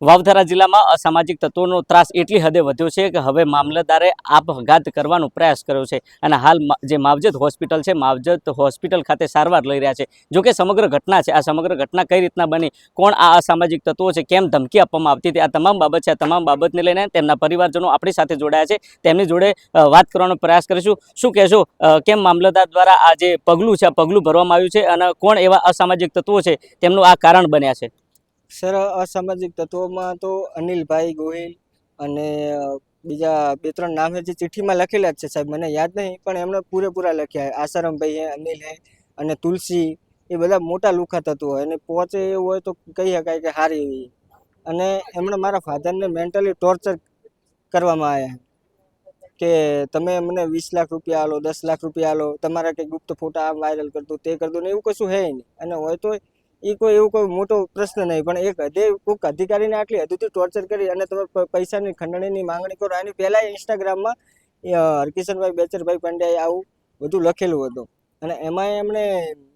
વાવથરા જિલ્લામાં અસામાજિક તત્વોનો ત્રાસ એટલી હદે વધ્યો છે કે હવે મામલતદારે આપઘાત કરવાનો પ્રયાસ કર્યો છે અને હાલ જે માવજત હોસ્પિટલ છે માવજત હોસ્પિટલ ખાતે સારવાર લઈ રહ્યા છે. જોકે સમગ્ર ઘટના છે, આ સમગ્ર ઘટના કઈ રીતના બની, કોણ આ અસામાજિક તત્વો છે, કેમ ધમકી આપવામાં આવતી હતી, આ તમામ બાબત છે. આ તમામ બાબતને લઈને તેમના પરિવારજનો આપણી સાથે જોડાયા છે. તેમની જોડે વાત કરવાનો પ્રયાસ કરીશું. શું કહેશો, કેમ મામલતદાર દ્વારા આ જે પગલું છે આ પગલું ભરવામાં આવ્યું છે અને કોણ એવા અસામાજિક તત્વો છે તેમનું આ કારણ બન્યા છે? સર, અસામાજિક તત્વોમાં તો અનિલભાઈ ગોહિલ અને બીજા 2-3 નામ છે જે ચિઠ્ઠીમાં લખેલા જ છે સાહેબ, મને યાદ નહીં, પણ એમણે પૂરેપૂરા લખ્યા. આસારામભાઈ હે, અનિલ હે અને તુલસી, એ બધા મોટા લુખા તત્વો હોય અને પહોંચે એવું હોય તો કહી શકાય કે સારી એવી. અને એમણે મારા ફાધરને મેન્ટલી ટોર્ચર કરવામાં આવ્યા કે તમે મને 20 લાખ રૂપિયા આલો, 10 લાખ રૂપિયા આલો, તમારા કંઈ ગુપ્ત ફોટા આમ વાયરલ કર દો, તે કર દો ને, એવું કશું હે નહીં. અને હોય તો એ એવું કોઈ મોટો પ્રશ્ન નહીં, પણ એક હદે કોઈક અધિકારીને આટલી હદથી ટોર્ચર કરી અને તમે પૈસાની ખંડણીની માંગણી કરો. આની પહેલાં ઇન્સ્ટાગ્રામમાં હરકિશનભાઈ બેચરભાઈ પંડ્યાએ આવું બધું લખેલું હતું અને એમાં એમણે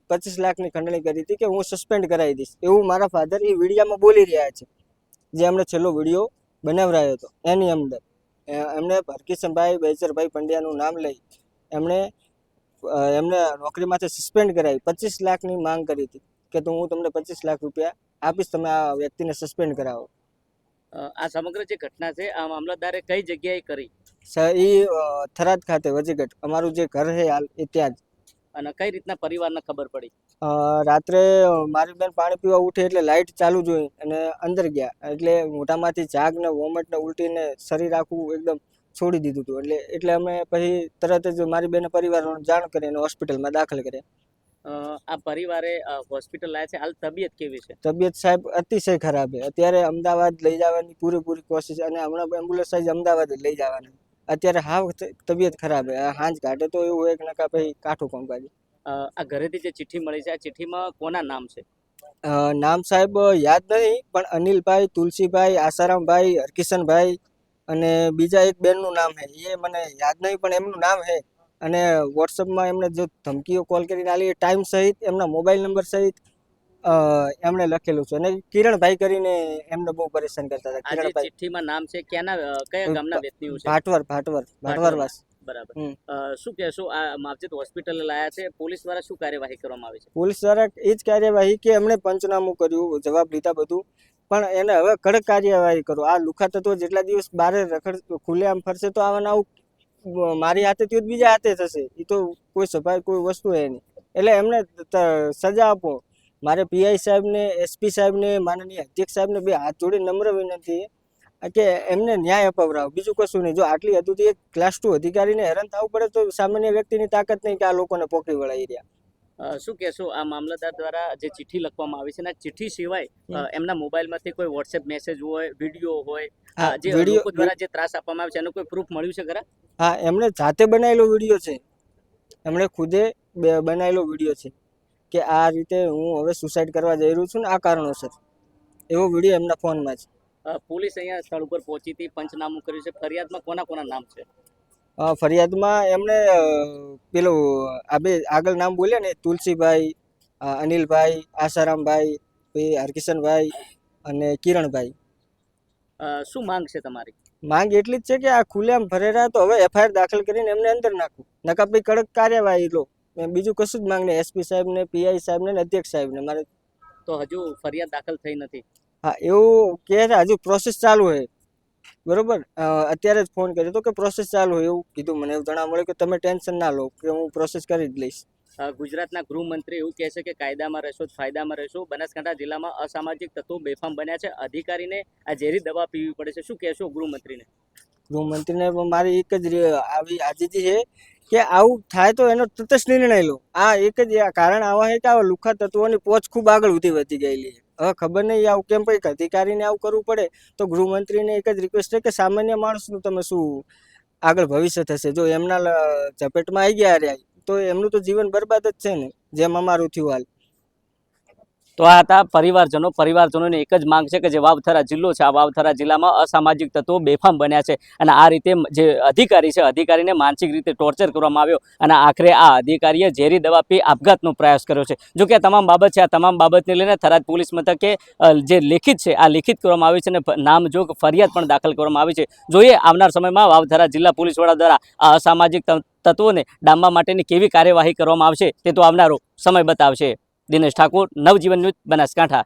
25 લાખની ખંડણી કરી હતી કે હું સસ્પેન્ડ કરાવી દઈશ, એવું મારા ફાધર એ વિડીયામાં બોલી રહ્યા છે. જે એમણે છેલ્લો વિડીયો બનાવરાયો હતો એની અંદર એમણે હરકિશનભાઈ બેચરભાઈ પંડ્યાનું નામ લઈ એમને નોકરીમાંથી સસ્પેન્ડ કરાવી 25 લાખની માંગ કરી હતી કે તો હું તમને 25 લાખ રૂપિયા આપીશ, તમે આ વ્યક્તિને સસ્પેન્ડ કરાવો. આ સમગ્ર જે ઘટના છે આ મામલતદારે કઈ જગ્યાએ કરી? એ થરાદ ખાતે વજીગઢ અમારું જે ઘર છે હાલ એ ત્યાં જ. અને કઈ રીતના પરિવારને ખબર પડી? રાત્રે મારી બેન પાણી પીવા ઉઠી એટલે લાઇટ ચાલુ જોઈ અને અંદર ગયા એટલે મોઢામાંથી ઝાગ ને વોમિટ ને ઉલટી ને શરીર આખું એકદમ છોડી દીધું હતું. એટલે અમે પછી તરત જ મારી બેને પરિવારને જાણ કરીને હોસ્પિટલમાં દાખલ કર્યા. આ પરિવારે હોસ્પિટલ લાયા છે, હાલ તબિયત કેવી છે? તબિયત સાહેબ અતિશય ખરાબ છે. અત્યારે અમદાવાદ લઈ જવાની પૂરેપૂરી કોશિશ અને હમણાં એમ્બ્યુલન્સ સાહેબ અમદાવાદ જ લઈ જવાના. અત્યારે હાવ તબિયત ખરાબ છે. હાંજ ઘાટે તો એવું એક નકા પછી કાઠું કંપાજી. આ ઘરેથી જે ચિઠ્ઠી મળી છે આ ચિઠ્ઠીમાં કોના નામ છે? નામ સાહેબ યાદ નહીં, પણ અનિલભાઈ, તુલસીભાઈ, આસારામભાઈ, હરકિશનભાઈ અને બીજા એક બેનનું નામ છે એ મને યાદ નહીં, પણ એમનું નામ છે. અને વોટ્સઅપમાં એમને જો ધમકીઓ કોલ કરીને આલી એ ટાઈમ સહિત એમના મોબાઈલ નંબર સહિત એમણે લખેલું છે. અને કિરણભાઈ કરીને એમને બહુ પરેશાન કરતા હતા. કિરણભાઈ ચિઠ્ઠીમાં નામ છે કયા ગામના વ્યક્તિઓ છે? ભાટવરવાસ. બરાબર. શું કહેશો, આ માવજત હોસ્પિટલ લાયા છે, પોલીસ દ્વારા શું કાર્યવાહી કરવામાં આવી છે? પોલીસ દ્વારા એ જ કાર્યવાહી કે એમણે પંચનામું કર્યું, જવાબ લીધા બધું, પણ એને હવે કડક કાર્યવાહી કરો. આ લુખા તત્વો જેટલા દિવસ બહાર ખુલ્લે આમ ફરશે તો આવાના આવું મારી હાથે તો બીજા હાથે થશે. એ તો કોઈ સફાઈ કોઈ વસ્તુ હે નહીં. એટલે એમને સજા આપો. મારે પીઆઈ સાહેબને, એસપી સાહેબને, માનનીય અધ્યક્ષ સાહેબને બે હાથ જોડી નમ્ર વિનંતી કે એમને ન્યાય અપાવરાવો, બીજું કશું નહીં. જો આટલી હદુથી એક ક્લાસ 2 અધિકારીને હેરાન થવું પડે તો સામાન્ય વ્યક્તિની તાકાત નહીં કે આ લોકોને પોકી વળાવી રહ્યા. શું કહેશો, આ મામલતદાર દ્વારા જે ચિઠ્ઠી લખવામાં આવી છે ને ચિઠ્ઠી સિવાય એમના મોબાઈલમાંથી કોઈ વોટ્સએપ મેસેજ હોય, વિડીયો હોય, જે લોકો દ્વારા જે ત્રાસ આપવામાં આવે છે એનો કોઈ પ્રૂફ મળ્યું છે ખરા? હા, એમણે જાતે બનાવેલો વિડીયો છે. એમણે ખુદે બનાવેલો વિડીયો છે કે આ રીતે હું હવે સુસાઇડ કરવા જઈ રહ્યો છું ને આ કારણોસર, એવો વિડીયો એમના ફોનમાં છે. પોલીસ અહીંયા સ્થળ ઉપર પહોંચી હતી, પંચનામું કર્યું છે. ફરિયાદમાં કોના કોના નામ છે? ફરિયાદમાં એમણે પેલું આ બે આગળ નામ બોલ્યા ને, તુલસીભાઈ, અનિલભાઈ, આસારામભાઈ, હરકિશનભાઈ અને કિરણભાઈ. શું માંગ છે તમારી? માંગ એટલી જ છે કે આ ખુલ્લેઆમ ફરેરા તો હવે એફઆઈઆર દાખલ કરીને એમને અંદર નાખવું, નકા પછી કડક કાર્યવાહી લો. બીજું કશું જ માંગ નહીં. એસપી સાહેબને, પીઆઈ સાહેબને, અધ્યક્ષ સાહેબને. મારે તો હજુ ફરિયાદ દાખલ થઈ નથી? હા, એવું કહે છે, હજુ પ્રોસેસ ચાલુ છે. બરોબર, અત્યારે જ ફોન કર્યો હતો કે પ્રોસેસ ચાલુ હોય એવું કીધું. મને એવું જાણવા મળ્યું કે તમે ટેન્શન ના લો કે હું પ્રોસેસ કરી જ લઈશ. ગુજરાતના ગૃહમંત્રી એવું કહે છે કે કાયદામાં રહેશો ફાયદામાં રહેશો. બનાસકાંઠા જિલ્લામાં અસામાજિક તત્વો બેફામ બન્યા છે, અધિકારીને આ ઝેરી દવા પીવી પડે છે. શું કહેશો ગૃહમંત્રીને? ગૃહમંત્રીને મારી એક જ આવી આજીજી છે કે આવું થાય તો એનો તટસ્થ નિર્ણય લો. આ એક જ કારણ આવા છે કે આવા લુખા તત્વોની પહોંચ ખૂબ આગળ વધી ગયેલી છે. હવે ખબર નહીં આવું કેમ કંઈક અધિકારીને આવું કરવું પડે. તો ગૃહમંત્રીને એક જ રિક્વેસ્ટ છે કે સામાન્ય માણસનું તમે શું આગળ ભવિષ્ય થશે જો એમના ઝપેટમાં આવી ગયા રહ્યા તો એમનું તો જીવન બરબાદ જ છે ને, જેમ અમારું થયું હાલ. તો આ હતા પરિવારજનોની એક જ માંગ છે કે જે વાવથરા જિલ્લો છે આ વાવથરા જિલ્લામાં અસામાજિક તત્વો બેફામ બન્યા છે અને આ રીતે જે અધિકારી છે અધિકારીને માનસિક રીતે ટોર્ચર કરવામાં આવ્યો અને આખરે આ અધિકારીએ ઝેરી દવા પી આપઘાતનો પ્રયાસ કર્યો છે. જો કે આ તમામ બાબત છે આ તમામ બાબતને લઈને થરાદ પોલીસ મથકે જે લેખિત છે આ લેખિત કરવામાં આવી છે અને નામજોગ ફરિયાદ પણ દાખલ કરવામાં આવી છે. જોઈએ આવનાર સમયમાં વાવથરા જિલ્લા પોલીસ વડા દ્વારા આ અસામાજિક તત્વોને ડામવા માટેની કેવી કાર્યવાહી કરવામાં આવશે તે તો આવનારો સમય બતાવશે. દિનેશ ઠાકોર, નવજીવન ન્યૂઝ, બનાસકાંઠા.